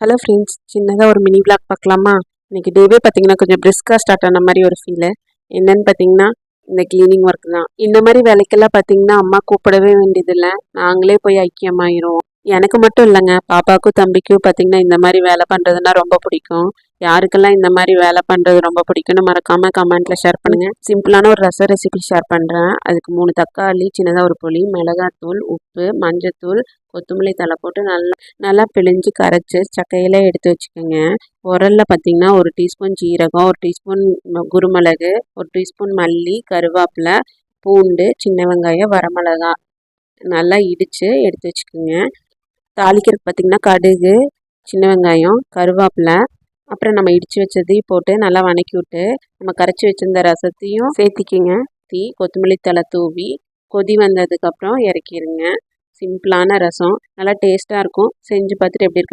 Hello friends, சின்னதாக ஒரு mini vlog பார்க்கலாமா? இன்றைக்கி டேவே பார்த்தீங்கன்னா கொஞ்சம் பிரிஸ்காக ஸ்டார்ட் ஆன மாதிரி ஒரு ஃபீலு. என்னென்னு பார்த்தீங்கன்னா இந்த க்ளீனிங் ஒர்க் தான். இந்த மாதிரி வேலைக்கெல்லாம் பார்த்தீங்கன்னா அம்மா கூப்பிடவே வேண்டியதில்லை, நாங்களே போய் ஐக்கியமாயிடுவோம். எனக்கு மட்டும் இல்லைங்க, பாப்பாவுக்கும் தம்பிக்கும் பார்த்தீங்கன்னா இந்த மாதிரி வேலை பண்ணுறதுனா ரொம்ப பிடிக்கும். யாருக்கெல்லாம் இந்த மாதிரி வேலை பண்ணுறது ரொம்ப பிடிக்கும்னு மறக்காமல் கமெண்ட்டில் ஷேர் பண்ணுங்கள். சிம்பிளான ஒரு ரசம் ரெசிபி ஷேர் பண்ணுறேன். அதுக்கு 3 தக்காளி, சின்னதாக ஒரு புளி, மிளகாத்தூள், உப்பு, மஞ்சத்தூள், கொத்தமல்லி தழை போட்டு நல்லா பிழிஞ்சு கரைச்சி சக்கையில் எடுத்து வச்சுக்கோங்க. உரலில் பார்த்தீங்கன்னா 1 டீஸ்பூன் ஜீரகம், 1 டீஸ்பூன் குருமிளகு, 1 டீஸ்பூன் மல்லி, கருவேப்பிலை, பூண்டு, சின்ன வெங்காயம், வரமிளகா நல்லா இடித்து எடுத்து வச்சுக்கோங்க. தாளிக்கிறதுக்கு பார்த்திங்கன்னா கடுகு, சின்ன வெங்காயம், கருவேப்பிலை, அப்புறம் நம்ம இடித்து வச்சதையும் போட்டு நல்லா வதக்கி விட்டு நம்ம கரைச்சி வச்சிருந்த ரசத்தையும் சேர்த்திக்கிங்க. கொத்தமல்லி தழை தூவி கொதி வந்ததுக்கப்புறம் இறக்கிடுங்க. சிம்பிளான ரசம் நல்லா டேஸ்ட்டாக இருக்கும். செஞ்சு பார்த்துட்டு எப்படி இருக்கு